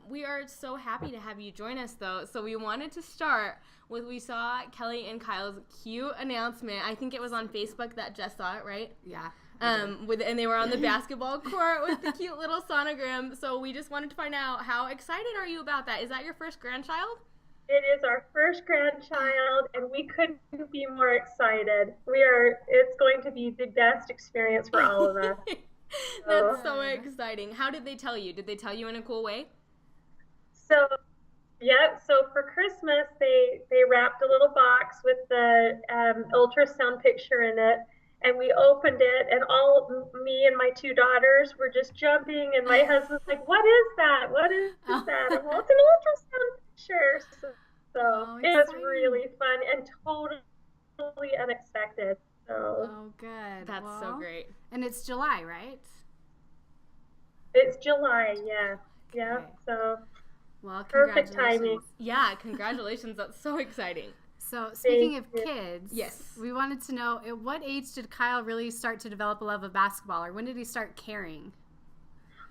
We are so happy to have you join us, though. So we wanted to start with, we saw Kelly and Kyle's cute announcement. I think it was on Facebook that Jess saw it, right? Yeah. And they were on the basketball court with the cute little sonogram. So we just wanted to find out, how excited are you about that? Is that your first grandchild? It is our first grandchild, and we couldn't be more excited. It's going to be the best experience for all of us. That's so exciting. How did they tell you? Did they tell you in a cool way? So for Christmas, they wrapped a little box with the ultrasound picture in it, and we opened it, and me and my two daughters were just jumping, and my husband's like, "What is that? What is that?" And, well, it's an ultrasound picture. So it was really fun and totally unexpected. So. Oh, good. That's so great. And it's July, right? It's July, yeah. Yeah, Okay. so Well, perfect congratulations. timing. Yeah, congratulations. That's so exciting. So, speaking Thank of you. kids, Yes. we wanted to know, at what age did Kyle really start to develop a love of basketball, or when did he start caring?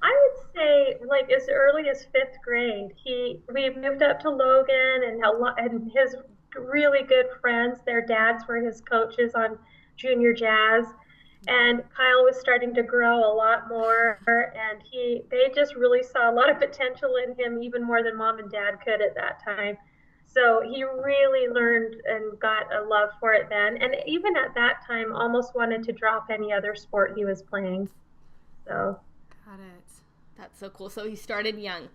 I would say like as early as 5th grade. We moved up to Logan, and his really good friends, their dads were his coaches on junior jazz, and Kyle was starting to grow a lot more, and they just really saw a lot of potential in him, even more than mom and dad could at that time. So he really learned and got a love for it then, and even at that time almost wanted to drop any other sport he was playing. So Got it. That's so cool. So he started young.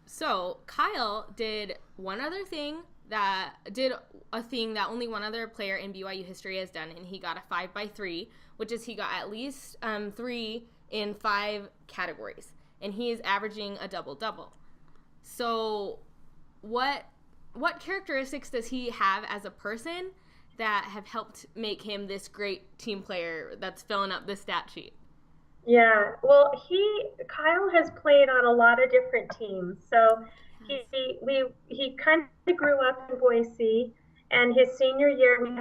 So Kyle did a thing that only one other player in BYU history has done, and he got a 5x3, which is he got at least 3 in 5 categories, and he is averaging a double-double. So what characteristics does he have as a person that have helped make him this great team player that's filling up the stat sheet? yeah, well, Kyle has played on a lot of different teams. So he kind of grew up in Boise, and his senior year we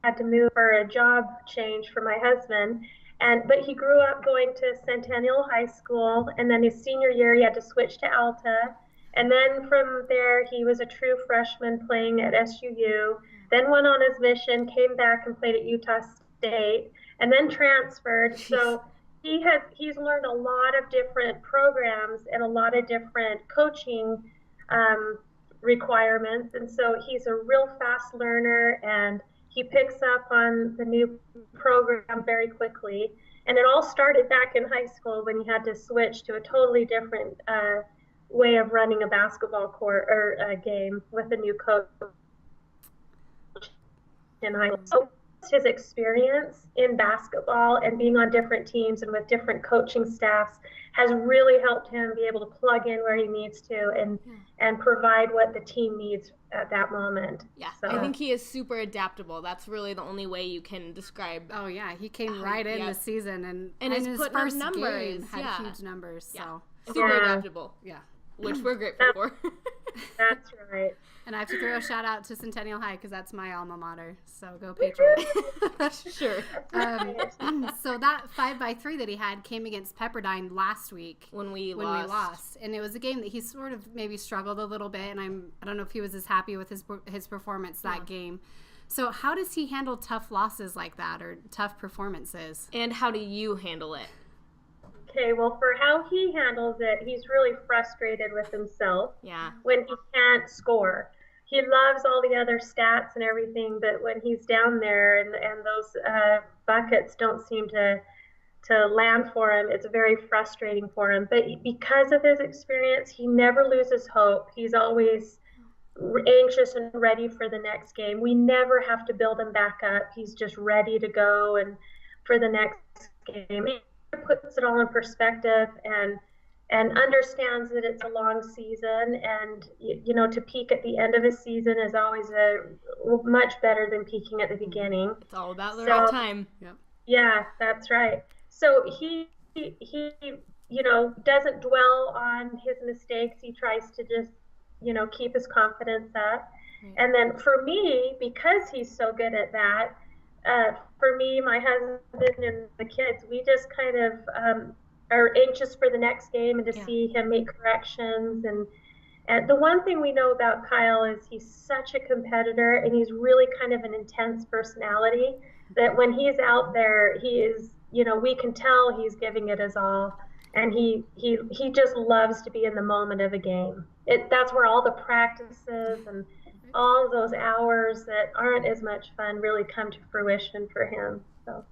had to move for a job change for my husband. But he grew up going to Centennial High School, and then his senior year he had to switch to Alta. And then from there he was a true freshman playing at SUU, then went on his mission, came back and played at Utah State, and then transferred. So he's learned a lot of different programs and a lot of different coaching requirements, and so he's a real fast learner, and he picks up on the new program very quickly. And it all started back in high school when he had to switch to a totally different way of running a basketball court or a game with a new coach in high school. So his experience in basketball and being on different teams and with different coaching staffs has really helped him be able to plug in where he needs to and provide what the team needs at that moment. Yeah, so. I think he is super adaptable. That's really the only way you can describe. Oh, yeah, he came right in the season, and he's his putting up first numbers. game had huge numbers. Yeah. So Super adaptable. Yeah. Which we're grateful for. That's right. And I have to throw a shout out to Centennial High because that's my alma mater. So go Patriots. Sure. So that 5x3 that he had came against Pepperdine last week When we lost. And it was a game that he sort of maybe struggled a little bit, and I don't know if he was as happy with his performance that game. So how does he handle tough losses like that, or tough performances? And how do you handle it? Okay, well, for how he handles it, he's really frustrated with himself when he can't score. He loves all the other stats and everything, but when he's down there and those buckets don't seem to land for him, it's very frustrating for him. But because of his experience, he never loses hope. He's always anxious and ready for the next game. We never have to build him back up. He's just ready to go and for the next game. He puts it all in perspective and understands that it's a long season, and to peak at the end of a season is always much better than peaking at the beginning. It's all about the right time. Yep. Yeah, that's right. So he doesn't dwell on his mistakes. He tries to just keep his confidence up. Right. And then for me, because he's so good at that, for me, my husband, and the kids, we just kind of are anxious for the next game and to see him make corrections. And the one thing we know about Kyle is he's such a competitor, and he's really kind of an intense personality that when he's out there, he is, we can tell he's giving it his all. And he just loves to be in the moment of a game. That's where all the practices and all those hours that aren't as much fun really come to fruition for him. So.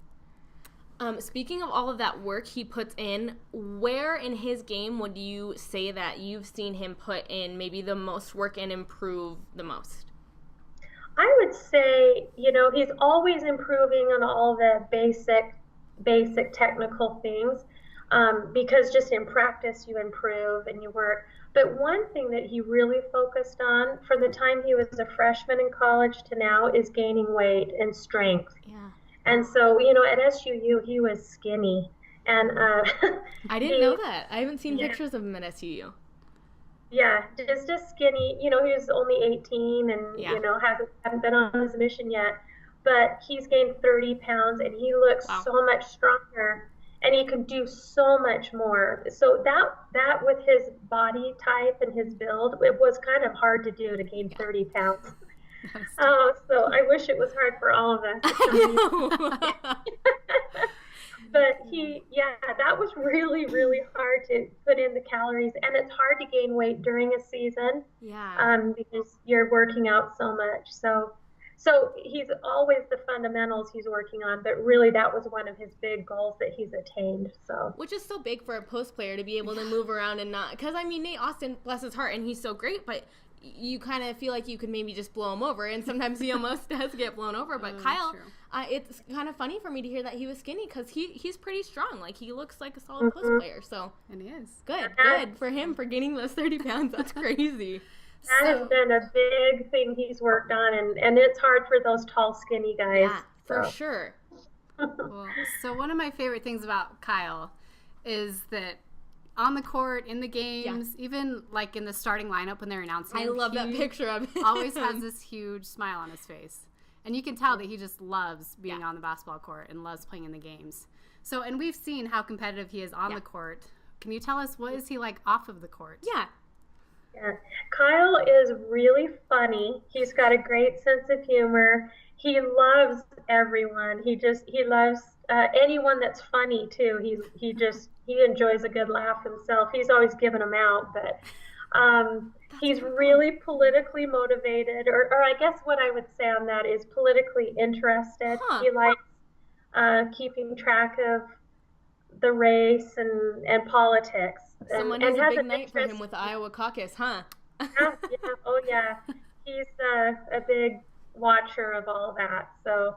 Speaking of all of that work he puts in, where in his game would you say that you've seen him put in maybe the most work and improve the most? I would say, he's always improving on all the basic technical things, because just in practice you improve and you work. But one thing that he really focused on from the time he was a freshman in college to now is gaining weight and strength. Yeah. And so, at SUU, he was skinny. And I didn't know that. I haven't seen pictures of him at SUU. Yeah, just skinny. He was only 18 and, hasn't been on his mission yet. But he's gained 30 pounds, and he looks so much stronger. And he can do so much more. So that with his body type and his build, it was kind of hard to do to gain 30 pounds. So I wish it was hard for all of us. But that was really, really hard to put in the calories, and it's hard to gain weight during a season. Yeah. Because you're working out so much. So he's always the fundamentals he's working on, but really that was one of his big goals that he's attained. So, which is so big for a post player to be able to move around and not, because Nate Austin, bless his heart, and he's so great, but you kind of feel like you could maybe just blow him over, and sometimes he almost does get blown over. But Kyle, it's kind of funny for me to hear that he was skinny, because he's pretty strong. Like, he looks like a solid post player. So, and he is good for him for gaining those 30 pounds. That's crazy. That has been a big thing he's worked on, and it's hard for those tall, skinny guys. Yeah, for sure. Well, so one of my favorite things about Kyle is that on the court, in the games, even like in the starting lineup when they're announcing, I love that picture of him. Always has this huge smile on his face. And you can tell that he just loves being on the basketball court and loves playing in the games. So, and we've seen how competitive he is on the court. Can you tell us, what is he like off of the court? Yeah. Kyle is really funny. He's got a great sense of humor. He loves everyone. He loves anyone that's funny too. He enjoys a good laugh himself. He's always giving them out, but he's really politically motivated, or I guess what I would say on that is politically interested. He likes keeping track of the race and politics. Someone has a big night for him with the Iowa caucus, huh? Yeah. He's a big watcher of all that. So,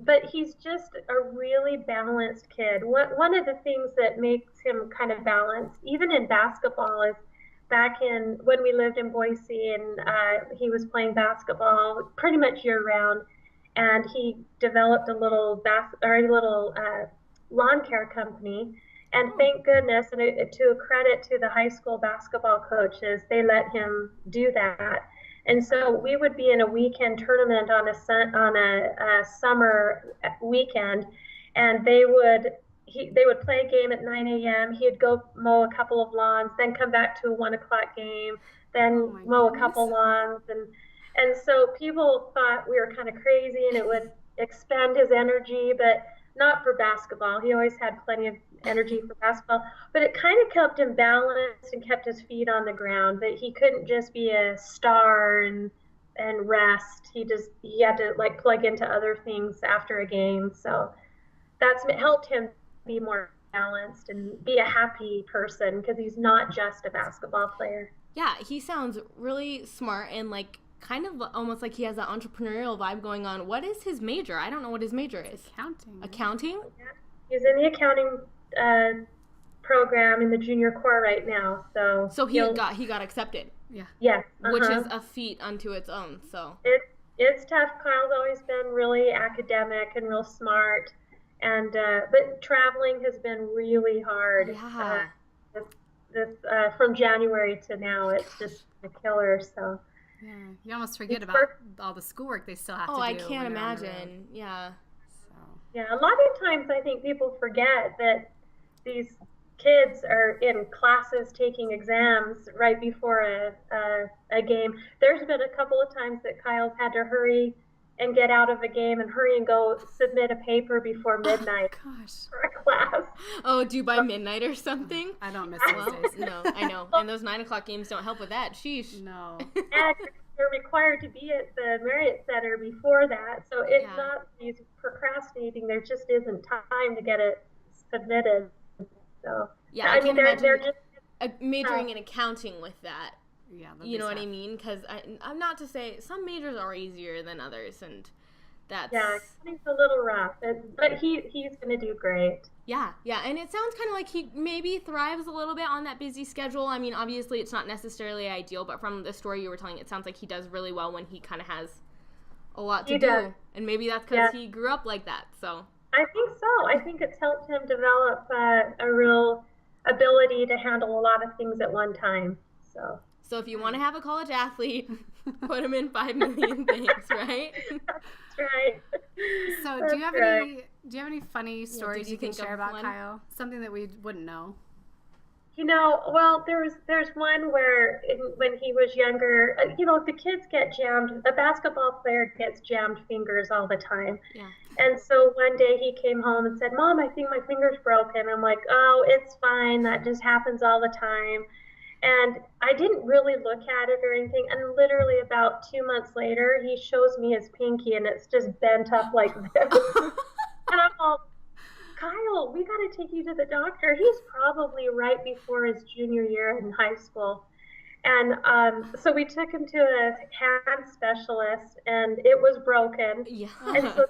but he's just a really balanced kid. One of the things that makes him kind of balanced, even in basketball, is back in when we lived in Boise, and he was playing basketball pretty much year round, and he developed a little lawn care company. And thank goodness, and to a credit to the high school basketball coaches, they let him do that. And so we would be in a weekend tournament on a summer weekend, and they would play a game at 9 a.m. He'd go mow a couple of lawns, then come back to a 1 o'clock game, then mow a couple lawns, and so people thought we were kind of crazy, and it would expend his energy, but not for basketball. He always had plenty of energy for basketball, but it kind of kept him balanced and kept his feet on the ground, that he couldn't just be a star and rest. He had to like plug into other things after a game. So that's helped him be more balanced and be a happy person, because he's not just a basketball player. Yeah, he sounds really smart and like kind of almost like he has that entrepreneurial vibe going on. What is his major? I don't know what his major is. Accounting? Yeah. He's in the accounting program in the junior corps right now. So he got accepted. Yeah. Yeah. Which is a feat unto its own. So it's tough. Kyle's always been really academic and real smart, and but traveling has been really hard. Yeah. This from January to now, it's just a killer. So. Yeah, you almost forget about all the schoolwork they still have to do. Oh, I can't imagine. Yeah. Yeah, a lot of times I think people forget that these kids are in classes taking exams right before a game. There's been a couple of times that Kyle's had to hurry and get out of a game and hurry and go submit a paper before midnight for a class. Oh, due by midnight or something? I don't miss those days. No, I know. And those 9 o'clock games don't help with that. Sheesh. No. And they're required to be at the Marriott Center before that. So it's not these procrastinating. There just isn't time to get it submitted. So yeah, I mean, they're just majoring in accounting with that. Yeah, you know what I mean? Because I'm not to say some majors are easier than others, and that's it's a little rough, but he's gonna do great. Yeah, and it sounds kind of like he maybe thrives a little bit on that busy schedule. I mean, obviously it's not necessarily ideal, but from the story you were telling, it sounds like he does really well when he kind of has a lot to do, and maybe that's because he grew up like that. So I think so. I think it's helped him develop a real ability to handle a lot of things at one time. So if you want to have a college athlete, put him in 5 million things, right? That's right. So do you have any funny stories you can share about Kyle? Something that we wouldn't know? Well, there's one where when he was younger, the kids get jammed. A basketball player gets jammed fingers all the time. Yeah. And so one day he came home and said, "Mom, I think my finger's broken." I'm like, "Oh, it's fine. That just happens all the time." And I didn't really look at it or anything. And literally about 2 months later, he shows me his pinky and it's just bent up like this. And I'm all, "Kyle, we got to take you to the doctor." He's probably right before his junior year in high school. And so we took him to a hand specialist and it was broken. Yeah. And so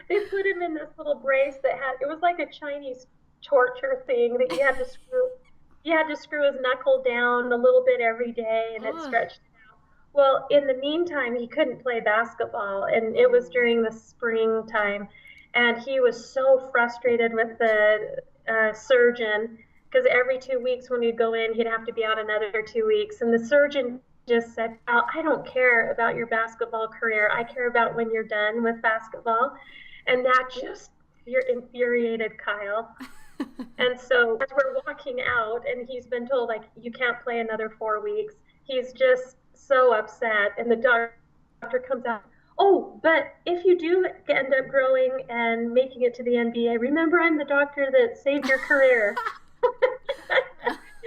they put him in this little brace that it was like a Chinese torture thing that you had to screw. He had to screw his knuckle down a little bit every day, and it stretched out. Well, in the meantime, he couldn't play basketball, and it was during the springtime, and he was so frustrated with the surgeon because every 2 weeks when he'd go in, he'd have to be out another 2 weeks, and the surgeon just said, "I don't care about your basketball career. I care about when you're done with basketball," and that just infuriated Kyle. And so as we're walking out and he's been told, like, you can't play another 4 weeks, he's just so upset. And the doctor comes out, "Oh, but if you do end up growing and making it to the NBA, remember I'm the doctor that saved your career."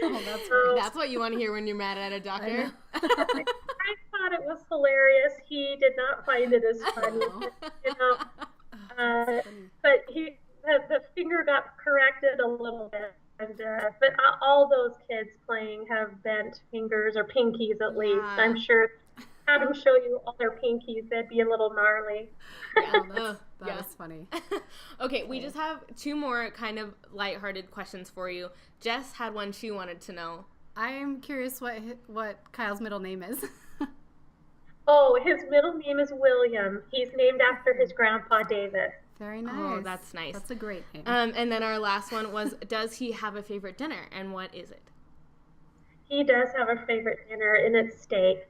That's what you want to hear when you're mad at a doctor. I thought it was hilarious. He did not find it as funny. But the finger got corrected a little bit, but all those kids playing have bent fingers or pinkies at least. I'm sure. Have them show you all their pinkies; they'd be a little gnarly. That is funny. Okay, we just have 2 more kind of lighthearted questions for you. Jess had one she wanted to know. I am curious what Kyle's middle name is. Oh, his middle name is William. He's named after his grandpa David. Very nice. Oh, that's nice. That's a great name. And then our last one was, does he have a favorite dinner, and what is it? He does have a favorite dinner, and it's steak.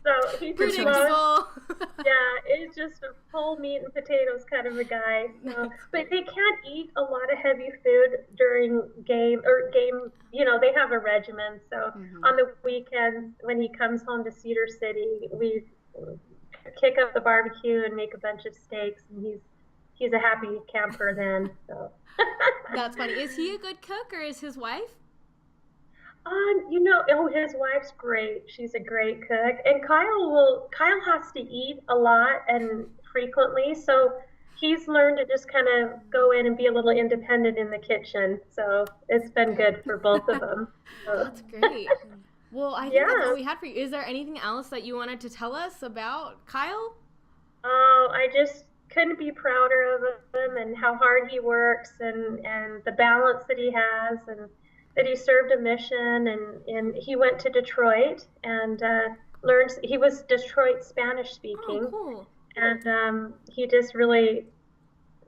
So he just loves, it's just a full meat and potatoes kind of a guy. So, but they can't eat a lot of heavy food during game. They have a regimen. So on the weekends when he comes home to Cedar City, we kick up the barbecue and make a bunch of steaks, and he's a happy camper then. So that's funny. Is he a good cook, or is his wife? His wife's great. She's a great cook, and Kyle has to eat a lot and frequently, so he's learned to just kind of go in and be a little independent in the kitchen. So it's been good for both of them. So. That's great. Well, I think that's all we had for you. Is there anything else that you wanted to tell us about Kyle? Oh, I just couldn't be prouder of him and how hard he works and the balance that he has, and that he served a mission, and he went to Detroit and learned. He was Detroit Spanish speaking. Oh, cool. And he just really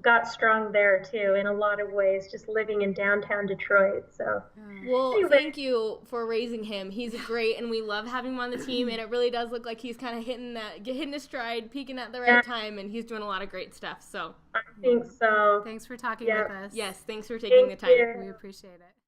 got strong there too in a lot of ways, just living in downtown Detroit. So, well, thank you for raising him. He's great, and we love having him on the team. And it really does look like he's kind of hitting his stride, peaking at the right time, and he's doing a lot of great stuff. So I think so. Thanks for talking with us. Yes, thanks for taking the time. We appreciate it.